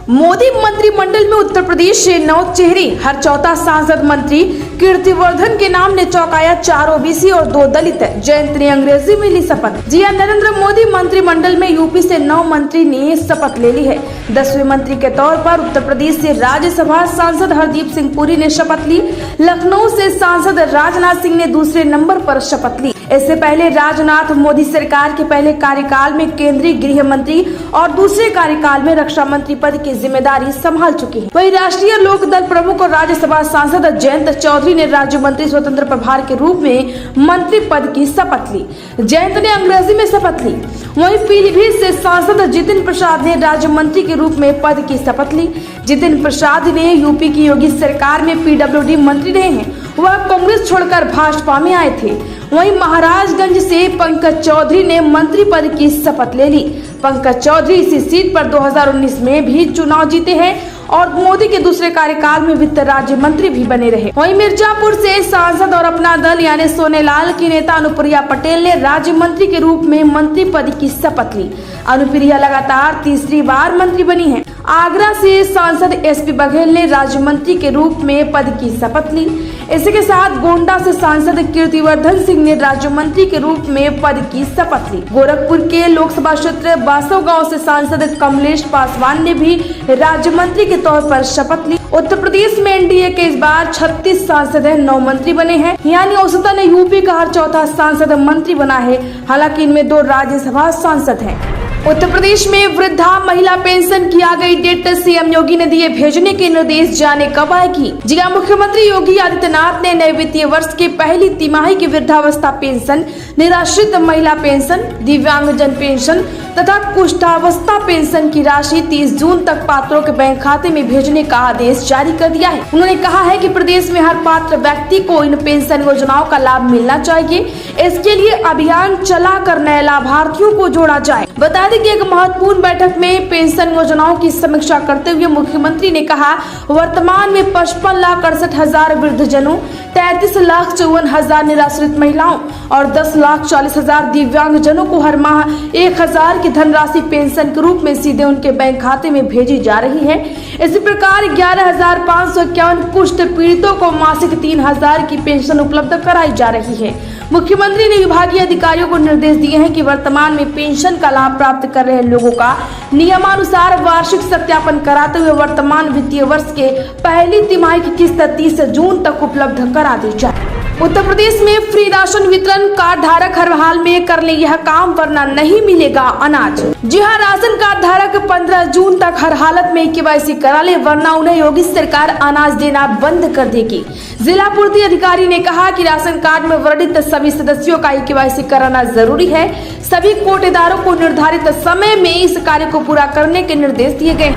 मोदी मंत्रिमंडल में उत्तर प्रदेश से 9 चेहरे, हर चौथा सांसद मंत्री। कीर्तिवर्धन के नाम ने चौंकाया 4 ओबीसी और 2 दलित। जयंत ने अंग्रेजी में ली शपथ। जी हां, नरेंद्र मोदी मंत्रिमंडल में यूपी से 9 मंत्री ने शपथ ले ली है। 10वें मंत्री के तौर पर उत्तर प्रदेश से राज्यसभा सांसद हरदीप सिंह पुरी ने शपथ ली। लखनऊ से सांसद राजनाथ सिंह ने दूसरे नंबर पर शपथ ली। इससे पहले राजनाथ मोदी सरकार के पहले कार्यकाल में केंद्रीय गृह मंत्री और दूसरे कार्यकाल में रक्षा मंत्री पद की जिम्मेदारी संभाल चुके हैं। वहीं राष्ट्रीय लोक दल प्रमुख और राज्यसभा सांसद जयंत चौधरी ने राज्य मंत्री स्वतंत्र प्रभार के रूप में मंत्री पद की शपथ ली। जयंत ने अंग्रेजी में शपथ ली। वहीं पीलीभीत से सांसद जितिन प्रसाद ने राज्य मंत्री के रूप में पद की शपथ ली। जितिन प्रसाद ने यूपी की योगी सरकार में पीडब्ल्यूडी मंत्री रहे हैं। वह कांग्रेस छोड़कर भाजपा में आए थे। वहीं महाराजगंज से पंकज चौधरी ने मंत्री पद की शपथ ले ली। पंकज चौधरी इसी सीट पर 2019 में भी चुनाव जीते हैं और मोदी के दूसरे कार्यकाल में वित्त राज्य मंत्री भी बने रहे। वहीं मिर्जापुर से सांसद और अपना दल यानी सोनेलाल की नेता अनुप्रिया पटेल ने राज्य मंत्री के रूप में मंत्री पद की शपथ ली। अनुप्रिया लगातार तीसरी बार मंत्री बनी है। आगरा से सांसद एसपी बघेल ने राज्य मंत्री के रूप में पद की शपथ ली। इसी के साथ गोंडा से सांसद कीर्तिवर्धन सिंह ने राज्य मंत्री के रूप में पद की शपथ ली। गोरखपुर के लोकसभा क्षेत्र बासोगांव से सांसद कमलेश पासवान ने भी राज्य मंत्री के तौर पर शपथ ली। उत्तर प्रदेश में एनडीए के इस बार 36 सांसद हैं, 9 मंत्री बने हैं, यानी औसतन यूपी का हर चौथा सांसद मंत्री बना है। हालांकि इनमें 2 राज्यसभा सांसद हैं। उत्तर प्रदेश में वृद्धा महिला पेंशन की आ गई डेट। सीएम योगी ने दिए भेजने के निर्देश, जाने कब आएगी। जी हां, मुख्यमंत्री योगी आदित्यनाथ ने नए वित्तीय वर्ष के पहली तिमाही की वृद्धावस्था पेंशन, निराश्रित महिला पेंशन, दिव्यांगजन पेंशन तथा कुष्ठावस्था पेंशन की राशि 30 जून तक पात्रों के बैंक खाते में भेजने का आदेश जारी कर दिया है। उन्होंने कहा है कि प्रदेश में हर पात्र व्यक्ति को इन पेंशन योजनाओं का लाभ मिलना चाहिए। इसके लिए अभियान चलाकर नए लाभार्थियों को जोड़ा जाए। बता दें कि एक महत्वपूर्ण बैठक में पेंशन योजनाओं की समीक्षा करते हुए मुख्यमंत्री ने कहा, वर्तमान में 55,68,000 वृद्धजनों, 33,54,000 निराश्रित महिलाओं और 10,40,000 दिव्यांगजनों को हर माह 1,000 की धनराशि पेंशन के रूप में सीधे उनके बैंक खाते में भेजी जा रही है। इसी प्रकार 11,551 कुष्ठ पीड़ितों को मासिक 3,000 की पेंशन उपलब्ध कराई जा रही है। मुख्यमंत्री ने विभागीय अधिकारियों को निर्देश दिए हैं कि वर्तमान में पेंशन का लाभ प्राप्त कर रहे लोगों का नियमानुसार वार्षिक सत्यापन कराते हुए वर्तमान वित्तीय वर्ष के पहली तिमाही की किस्त 30 जून तक उपलब्ध करा दी जाए। उत्तर प्रदेश में फ्री राशन वितरण, कार्ड धारक हर हाल में कर ले यह काम वरना नहीं मिलेगा अनाज। जी हां, राशन कार्ड धारक 15 जून तक हर हालत में केवाईसी करा ले वरना उन्हें योगी सरकार अनाज देना बंद कर देगी। जिला पूर्ति अधिकारी ने कहा कि राशन कार्ड में वर्णित सभी सदस्यों का केवाईसी कराना जरूरी है। सभी कोटेदारों को निर्धारित समय में इस कार्य को पूरा करने के निर्देश दिए गए।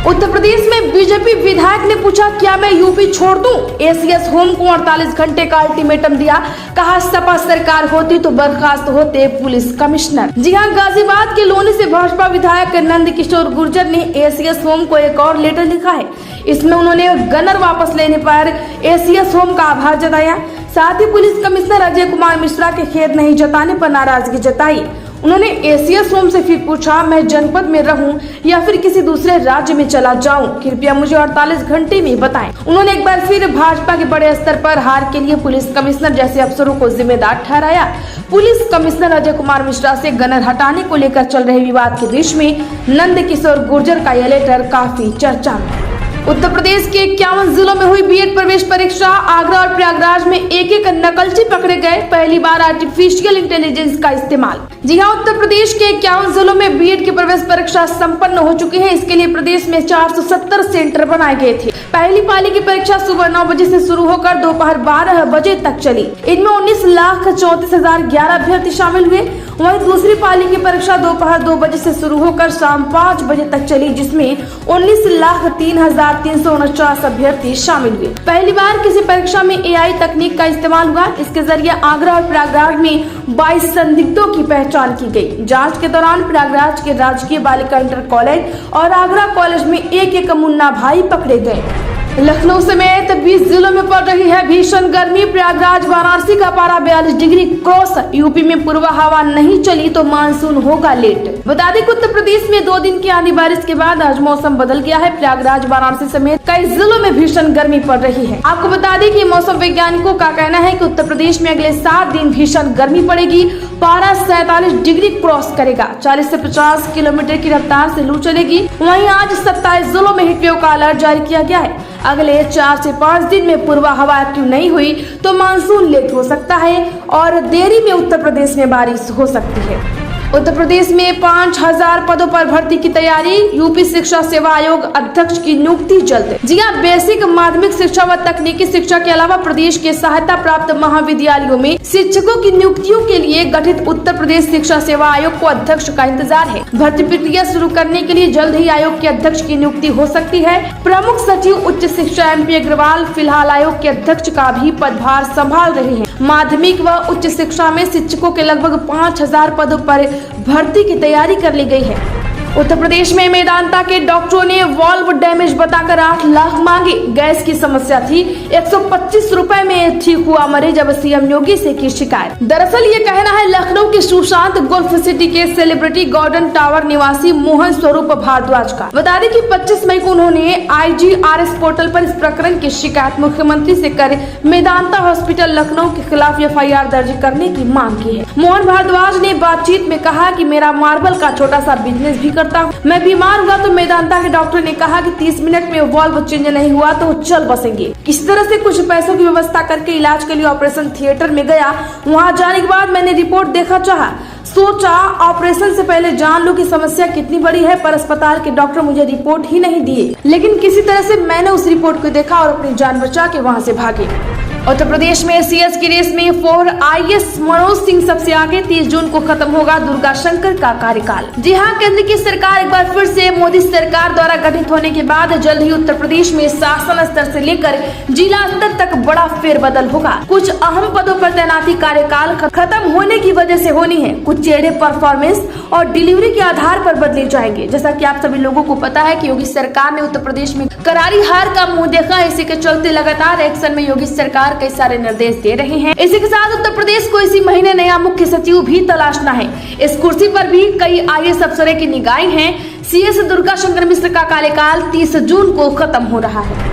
उत्तर प्रदेश में बीजेपी विधायक ने पूछा, क्या मैं यूपी छोड़ दूं? एसीएस होम को 48 घंटे का अल्टीमेटम दिया। कहा, सपा सरकार होती तो बर्खास्त होते पुलिस कमिश्नर। जी हां, गाजियाबाद के लोनी से भाजपा विधायक नंद किशोर गुर्जर ने एसीएस होम को एक और लेटर लिखा है। इसमें उन्होंने गनर वापस लेने पर एसीएस होम का आभार जताया। साथ ही पुलिस कमिश्नर अजय कुमार मिश्रा के खेत नहीं जताने पर नाराजगी जताई। उन्होंने एसीएस होम से फिर पूछा, मैं जनपद में रहूं या फिर किसी दूसरे राज्य में चला जाऊं, कृपया मुझे 48 घंटे में बताएं। उन्होंने एक बार फिर भाजपा के बड़े स्तर पर हार के लिए पुलिस कमिश्नर जैसे अफसरों को जिम्मेदार ठहराया। पुलिस कमिश्नर अजय कुमार मिश्रा से गनर हटाने को लेकर चल रहे विवाद के बीच में नंद किशोर गुर्जर का यह लेटर काफी चर्चा में। उत्तर प्रदेश के 51 जिलों में हुई बीएड प्रवेश परीक्षा। आगरा और प्रयागराज में एक नकलची पकड़े गए। पहली बार आर्टिफिशियल इंटेलिजेंस का इस्तेमाल। जी हां, उत्तर प्रदेश के 51 जिलों में बीएड की प्रवेश परीक्षा संपन्न हो चुकी है। इसके लिए प्रदेश में 470 सेंटर बनाए गए थे। पहली पाली की परीक्षा सुबह 9 बजे से शुरू होकर दोपहर 12 बजे तक चली। इनमें 19,34,011 अभ्यर्थी शामिल हुए। वहीं दूसरी पाली की परीक्षा दोपहर 2 बजे से शुरू होकर शाम 5 बजे तक चली, जिसमें 19,03,349 अभ्यर्थी शामिल हुए। पहली बार किसी परीक्षा में एआई तकनीक का इस्तेमाल हुआ। इसके जरिए आगरा और प्रयागराज में 22 संदिग्धों की पहचान की गई। जांच के दौरान प्रयागराज के राजकीय बालिका इंटर कॉलेज और आगरा कॉलेज में एक मुन्ना भाई पकड़े गए। लखनऊ समेत 20 जिलों में पड़ रही है भीषण गर्मी। प्रयागराज वाराणसी का पारा 42 डिग्री क्रॉस। यूपी में पूर्वा हवा नहीं चली तो मानसून होगा लेट। बता दें कि उत्तर प्रदेश में 2 दिन की आंधी बारिश के बाद आज मौसम बदल गया है। प्रयागराज वाराणसी समेत कई जिलों में भीषण गर्मी पड़ रही है। आपको बता दें कि मौसम वैज्ञानिकों का कहना है कि उत्तर प्रदेश में अगले 7 दिन भीषण गर्मी पड़ेगी। पारा 47 डिग्री क्रॉस करेगा। 40 से 50 किलोमीटर की रफ्तार से लू चलेगी। वहीं आज 27 जिलों में हीट वेव का अलर्ट जारी किया गया है। अगले 4 से 5 दिन में पूर्वा हवा एक्टिव नहीं हुई तो मानसून लेट हो सकता है और देरी में उत्तर प्रदेश में बारिश हो सकती है। उत्तर प्रदेश में 5000 पदों पर भर्ती की तैयारी। यूपी शिक्षा सेवा आयोग अध्यक्ष की नियुक्ति जल्द। जी हां, बेसिक माध्यमिक शिक्षा व तकनीकी शिक्षा के अलावा प्रदेश के सहायता प्राप्त महाविद्यालयों में शिक्षकों की नियुक्तियों के लिए गठित उत्तर प्रदेश शिक्षा सेवा आयोग को अध्यक्ष का इंतजार है। भर्ती प्रक्रिया शुरू करने के लिए जल्द ही आयोग के अध्यक्ष की नियुक्ति हो सकती है। प्रमुख सचिव उच्च शिक्षा MP अग्रवाल फिलहाल आयोग के अध्यक्ष का भी पदभार संभाल रहे हैं। माध्यमिक व उच्च शिक्षा में शिक्षकों के लगभग 5000 पदों पर भर्ती की तैयारी कर ली गई है। उत्तर प्रदेश में मेदांता के डॉक्टरों ने वाल्व डैमेज बताकर 8 लाख मांगे। गैस की समस्या थी, 125 रुपए में ठीक हुआ मरीज। अब CM योगी से की शिकायत। दरअसल ये कहना है लखनऊ के सुशांत गोल्फ सिटी के सेलिब्रिटी गोल्डन टावर निवासी मोहन स्वरूप भारद्वाज का। बता दें कि 25 मई को उन्होंने IGRS पोर्टल पर इस प्रकरण की शिकायत मुख्यमंत्री से कर मेदांता हॉस्पिटल लखनऊ के खिलाफ FIR दर्ज करने की मांग की है। मोहन भारद्वाज ने बातचीत में कहा कि मेरा मार्बल का छोटा सा बिजनेस भी मैं बीमार हुआ तो मेदांता के डॉक्टर ने कहा कि 30 मिनट में वाल्व चेंज नहीं हुआ तो चल बसेंगे। किसी तरह से कुछ पैसों की व्यवस्था करके इलाज के लिए ऑपरेशन थिएटर में गया। वहां जाने के बाद मैंने रिपोर्ट देखा, चाहा सोचा ऑपरेशन से पहले जान लो कि समस्या कितनी बड़ी है, पर अस्पताल के डॉक्टर मुझे रिपोर्ट ही नहीं दिए। लेकिन किसी तरह से मैंने उस रिपोर्ट को देखा और अपनी जान बचा के वहाँ से भागे। उत्तर प्रदेश में CS की रेस में 4 IAS मनोज सिंह सबसे आगे। 30 जून को खत्म होगा दुर्गा शंकर का कार्यकाल। जी हां, केंद्र की सरकार एक बार फिर से मोदी सरकार द्वारा गठित होने के बाद जल्द ही उत्तर प्रदेश में शासन स्तर से लेकर जिला स्तर तक बड़ा फेरबदल होगा। कुछ अहम पदों पर तैनाती कार्यकाल खत्म होने की वजह से होनी है। कुछ चेहरे परफॉर्मेंस और डिलीवरी के आधार पर बदले जाएंगे। जैसा कि आप सभी लोगों को पता है कि योगी सरकार ने उत्तर प्रदेश में करारी हार का मुंह देखा। इसी के चलते लगातार एक्शन में योगी सरकार कई सारे निर्देश दे रहे हैं। इसी के साथ उत्तर प्रदेश को इसी महीने नया मुख्य सचिव भी तलाशना है। इस कुर्सी पर भी कई IAS अफसरों की निगाहें हैं। CS दुर्गा शंकर मिश्र का कार्यकाल 30 जून को खत्म हो रहा है।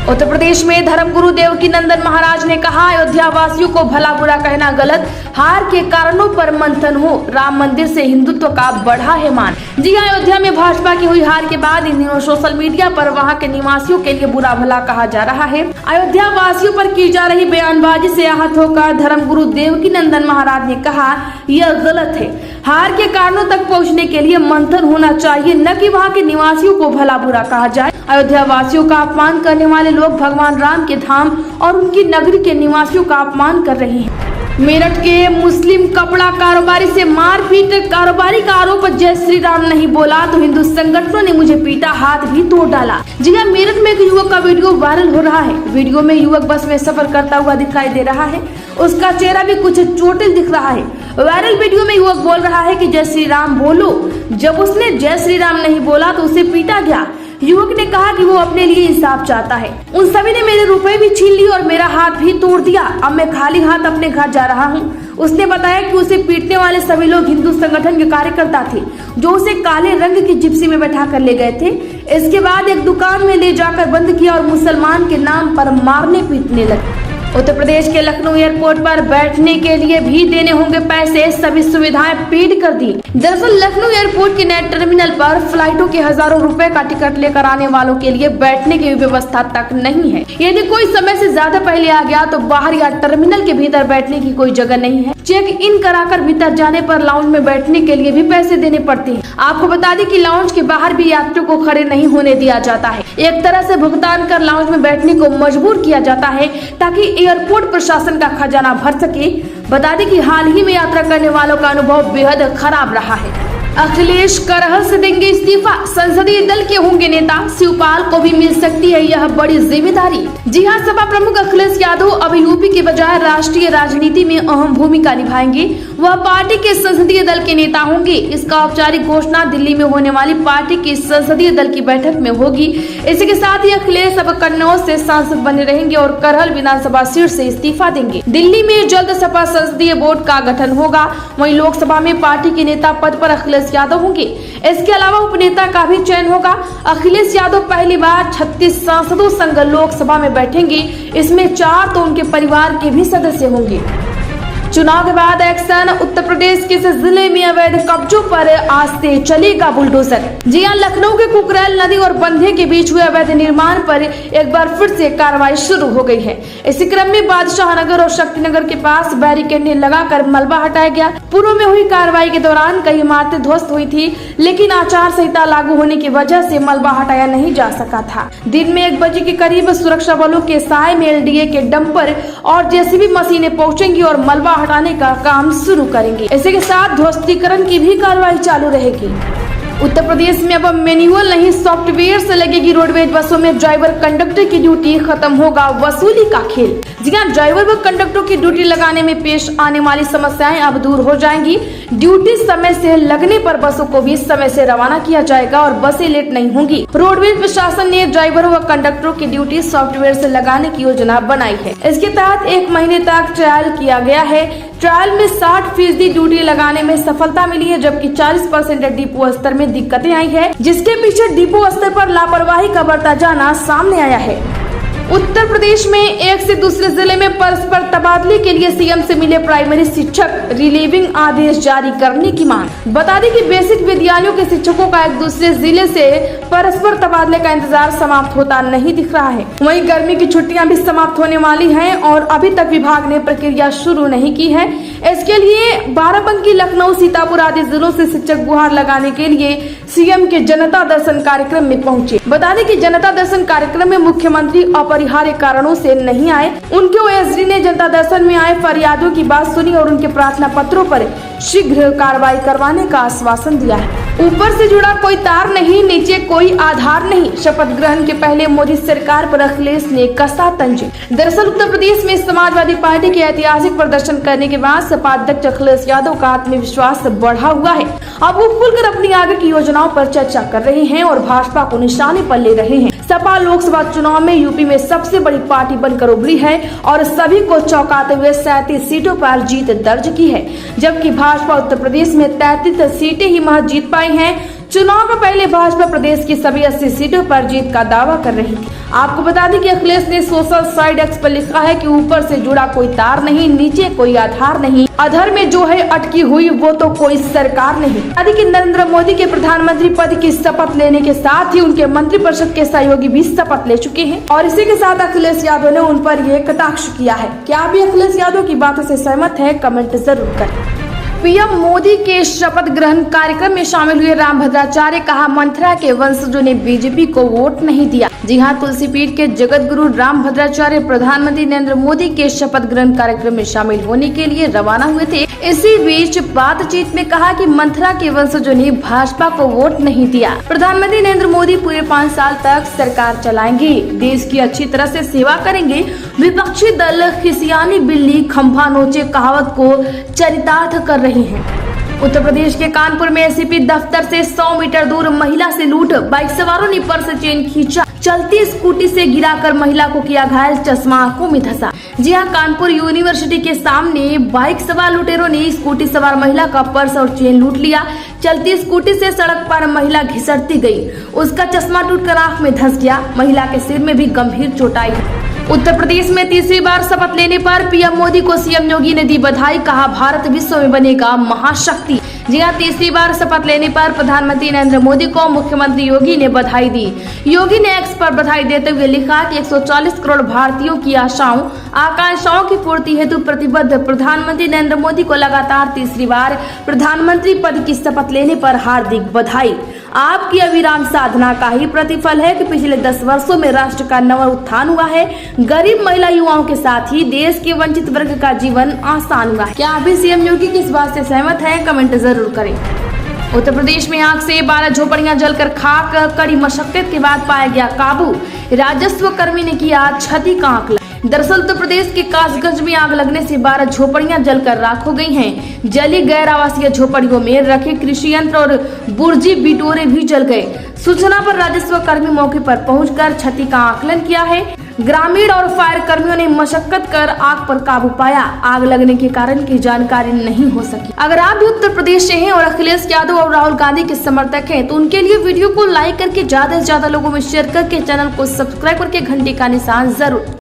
उत्तर प्रदेश में धर्मगुरु देवकी नंदन महाराज ने कहा, अयोध्या वासियों को भला बुरा कहना गलत। हार के कारणों पर मंथन हो। राम मंदिर से हिंदुत्व का बढ़ा है मान। जी हां, अयोध्या में भाजपा की हुई हार के बाद इन दिनों सोशल मीडिया पर वहां के निवासियों के लिए बुरा भला कहा जा रहा है। अयोध्या वासियों पर की जा रही बयानबाजी से आहत होकर धर्मगुरु देवकी नंदन महाराज ने कहा, यह गलत है। हार के कारणों तक पहुंचने के लिए मंथन होना चाहिए, न कि वहां के निवासियों को भला बुरा कहा जाए। अयोध्या वासियों का अपमान करने वाले लोग भगवान राम के धाम और उनकी नगरी के निवासियों का अपमान कर रहे हैं। मेरठ के मुस्लिम कपड़ा कारोबारी से मारपीट। कारोबारी का आरोप, जय श्री राम नहीं बोला तो हिंदू संगठनों ने मुझे पीटा, हाथ भी तोड़ डाला। जी हां, मेरठ में एक युवक का वीडियो वायरल हो रहा है। वीडियो में युवक बस में सफर करता हुआ दिखाई दे रहा है। उसका चेहरा भी कुछ चोटिल दिख रहा है। वायरल वीडियो में युवक बोल रहा है कि जय श्री राम बोलो। जब उसने जय श्री राम नहीं बोला तो उसे पीटा गया। युवक ने कहा कि वो अपने लिए इंसाफ चाहता है। उन सभी ने मेरे रुपए भी छीन लिए और मेरा हाथ भी तोड़ दिया। अब मैं खाली हाथ अपने घर जा रहा हूँ। उसने बताया कि उसे पीटने वाले सभी लोग हिंदू संगठन के कार्यकर्ता थे, जो उसे काले रंग की जिप्सी में बैठा कर ले गए थे। इसके बाद एक दुकान में ले जाकर बंद किया और मुसलमान के नाम पर मारने पीटने लगे। उत्तर प्रदेश के लखनऊ एयरपोर्ट पर बैठने के लिए भी देने होंगे पैसे। सभी सुविधाएं पेड कर दी। दरअसल लखनऊ एयरपोर्ट के नए टर्मिनल पर फ्लाइटों के हजारों रुपए का टिकट लेकर आने वालों के लिए बैठने की व्यवस्था तक नहीं है। यदि कोई समय से ज्यादा पहले आ गया तो बाहर या टर्मिनल के भीतर बैठने की कोई जगह नहीं है। चेक इन कराकर भीतर जाने पर लाउंज में बैठने के लिए भी पैसे देने पड़ते हैं। आपको बता दें कि लाउंज के बाहर भी यात्रियों को खड़े नहीं होने दिया जाता है। एक तरह से भुगतान कर लाउंज में बैठने को मजबूर किया जाता है ताकि एयरपोर्ट प्रशासन का खजाना भर सके। बता दें कि हाल ही में यात्रा करने वालों का अनुभव बेहद खराब रहा है। अखिलेश करहल से देंगे इस्तीफा, संसदीय दल के होंगे नेता, शिवपाल को भी मिल सकती है यह बड़ी जिम्मेदारी। जी हां, सपा प्रमुख अखिलेश यादव अब यूपी के बजाय राष्ट्रीय राजनीति में अहम भूमिका निभाएंगे। वह पार्टी के संसदीय दल के नेता होंगे। इसका औपचारिक घोषणा दिल्ली में होने वाली पार्टी की संसदीय दल की बैठक में होगी। इसी के साथ ही अखिलेश अब कन्नौज से सांसद बने रहेंगे और करहल विधानसभा सीट से इस्तीफा देंगे। दिल्ली में जल्द सपा संसदीय बोर्ड का गठन होगा। वहीं लोकसभा में पार्टी के नेता पद पर अखिलेश यादव होंगे। इसके अलावा उपनेता का भी चयन होगा। अखिलेश यादव पहली बार 36 सांसदों संग लोकसभा में बैठेंगे। इसमें 4 तो उनके परिवार के भी सदस्य होंगे। चुनाव के बाद एक्शन, उत्तर प्रदेश के जिले में अवैध कब्जों पर आज से चलेगा बुलडोजर। जी हां, लखनऊ के कुकरेल नदी और बंधे के बीच हुए अवैध निर्माण पर एक बार फिर से कार्रवाई शुरू हो गई है। इसी क्रम में बादशाह नगर और शक्तिनगर के पास बैरिकेड लगाकर मलबा हटाया गया। पूर्व में हुई कार्रवाई के दौरान कई इमारतें ध्वस्त हुई थी, लेकिन आचार संहिता लागू होने की वजह से मलबा हटाया नहीं जा सका था। दिन में 1 बजे के करीब सुरक्षा बलों के सहाय में एलडीए के डंपर और जेसीबी मशीनें पहुंचेंगी और मलबा हटाने का काम शुरू करेंगे। इसी के साथ ध्वस्तीकरण की भी कार्रवाई चालू रहेगी। उत्तर प्रदेश में अब मैनुअल नहीं सॉफ्टवेयर से लगेगी रोडवेज बसों में ड्राइवर कंडक्टर की ड्यूटी, खत्म होगा वसूली का खेल। जी हां, ड्राइवर व कंडक्टर की ड्यूटी लगाने में पेश आने वाली समस्याएं अब दूर हो जाएंगी। ड्यूटी समय से लगने पर बसों को भी समय से रवाना किया जाएगा और बसें लेट नहीं होंगी। रोडवेज प्रशासन ने ड्राइवरों व कंडक्टरों की ड्यूटी सॉफ्टवेयर से लगाने की योजना बनाई है। इसके तहत 1 महीने तक ट्रायल किया गया है। ट्रायल में 60% ड्यूटी लगाने में सफलता मिली है, जबकि 40% डिपो स्तर में दिक्कतें आई है, जिसके पीछे डिपो स्तर पर लापरवाही का बढ़ता जाना सामने आया है। उत्तर प्रदेश में एक से दूसरे जिले में परस्पर तबादले के लिए सीएम से मिले प्राइमरी शिक्षक, रिलीविंग आदेश जारी करने की मांग। बता दें कि बेसिक विद्यालयों के शिक्षकों का एक दूसरे जिले से परस्पर तबादले का इंतजार समाप्त होता नहीं दिख रहा है। वहीं गर्मी की छुट्टियां भी समाप्त होने वाली हैं और अभी तक विभाग ने प्रक्रिया शुरू नहीं की है। इसके लिए बाराबंकी, लखनऊ, सीतापुर आदि जिलों से शिक्षक गुहार लगाने के लिए सीएम के जनता दर्शन कार्यक्रम में पहुंचे। बता दें कि जनता दर्शन कार्यक्रम में मुख्यमंत्री अपरिहार्य कारणों से नहीं आए। उनके ओएसडी ने जनता दर्शन में आए फरियादों की बात सुनी और उनके प्रार्थना पत्रों पर शीघ्र कार्रवाई करवाने का आश्वासन दिया है। ऊपर से जुड़ा कोई तार नहीं, नीचे कोई आधार नहीं। शपथ ग्रहण के पहले मोदी सरकार पर अखिलेश ने कसा तंज। दरअसल उत्तर प्रदेश में समाजवादी पार्टी के ऐतिहासिक प्रदर्शन करने के बाद सपा अध्यक्ष अखिलेश यादव का आत्मविश्वास बढ़ा हुआ है। अब वो खुलकर अपनी आगे की योजनाओं पर चर्चा कर रहे हैं और भाजपा को निशाने पर ले रहे हैं। सपा लोकसभा चुनाव में यूपी में सबसे बड़ी पार्टी बनकर उभरी है और सभी को चौंकाते हुए 37 सीटों पर जीत दर्ज की है, जबकि भाजपा उत्तर प्रदेश में 33 सीटें ही महज जीत पाई हैं। चुनाव के पहले भाजपा प्रदेश की सभी 80 सीटों पर जीत का दावा कर रही थी। आपको बता दें कि अखिलेश ने सोशल साइड एक्स पर लिखा है कि ऊपर से जुड़ा कोई तार नहीं, नीचे कोई आधार नहीं, अधर में जो है अटकी हुई वो तो कोई सरकार नहीं। आदि कि नरेंद्र मोदी के प्रधानमंत्री पद की शपथ लेने के साथ ही उनके मंत्रिपरिषद के सहयोगी भी शपथ ले चुके हैं और इसी के साथ अखिलेश यादव ने उन पर यह कटाक्ष किया है। क्या आप भी अखिलेश यादव की बातों से सहमत है? कमेंट जरूर करें। पीएम मोदी के शपथ ग्रहण कार्यक्रम में शामिल हुए राम भद्राचार्य, कहा मंथरा के वंशजों ने बीजेपी को वोट नहीं दिया। जी हां, तुलसीपीठ के जगत गुरु राम भद्राचार्य प्रधानमंत्री नरेंद्र मोदी के शपथ ग्रहण कार्यक्रम में शामिल होने के लिए रवाना हुए थे। इसी बीच बातचीत में कहा कि मंथरा के वंशजों ने भाजपा को वोट नहीं दिया। प्रधानमंत्री नरेंद्र मोदी पूरे 5 साल तक सरकार चलाएंगे, देश की अच्छी तरह से सेवा करेंगे। विपक्षी दल खिसियानी बिल्ली खंभा नोचे कहावत को चरितार्थ कर रही है। उत्तर प्रदेश के कानपुर में एसीपी दफ्तर से 100 मीटर दूर महिला से लूट, बाइक सवारों ने पर्स से चेन खींचा, चलती स्कूटी से गिराकर महिला को किया घायल, चश्मा आंखों में धंसा। जी हां, कानपुर यूनिवर्सिटी के सामने बाइक सवार लुटेरों ने स्कूटी सवार महिला का पर्स और चेन लूट लिया। चलती स्कूटी से सड़क पर महिला घिसटती गई, उसका चश्मा टूटकर आंख में धंस गया। महिला के सिर में भी गंभीर चोट आई। उत्तर प्रदेश में तीसरी बार शपथ लेने पर पीएम मोदी को सीएम योगी ने दी बधाई, कहा भारत विश्व में बनेगा महाशक्ति। जी हां, तीसरी बार शपथ लेने पर प्रधानमंत्री नरेंद्र मोदी को मुख्यमंत्री योगी ने बधाई दी। योगी ने एक्स पर बधाई देते हुए लिखा कि 140 करोड़ भारतीयों की आशाओं आकांक्षाओं की पूर्ति हेतु प्रतिबद्ध प्रधानमंत्री नरेंद्र मोदी को लगातार तीसरी बार प्रधानमंत्री पद की शपथ लेने पर हार्दिक बधाई। आपकी अविराम साधना का ही प्रतिफल है कि पिछले 10 वर्षों में राष्ट्र का नव उत्थान हुआ है। गरीब महिला युवाओं के साथ ही देश के वंचित वर्ग का जीवन आसान हुआ है। क्या आप भी सीएम योगी की इस बात से सहमत हैं? कमेंट जरूर करें। उत्तर प्रदेश में आग से 12 झोपड़ियां जलकर खाक, कड़ी मशक्कत के बाद पाया गया काबू। राजस्व कर्मी ने किया क्षति का आकलन। दरअसल उत्तर प्रदेश के कासगंज में आग लगने से 12 झोपड़ियां जलकर राख हो गई हैं। जली गैर आवासीय झोपड़ियों में रखे कृषि यंत्र और बुर्जी बिटोरे भी जल गए। सूचना पर राजस्व कर्मी मौके पर पहुंचकर क्षति का आकलन किया है। ग्रामीण और फायर कर्मियों ने मशक्कत कर आग पर काबू पाया। आग लगने के कारण की जानकारी नहीं हो सकी। अगर आप भी उत्तर प्रदेश से हैं और अखिलेश यादव और राहुल गांधी के समर्थक हैं तो उनके लिए वीडियो को लाइक करके ज्यादा से ज्यादा लोगों में शेयर करके चैनल को सब्सक्राइब करके घंटी का निशान जरूर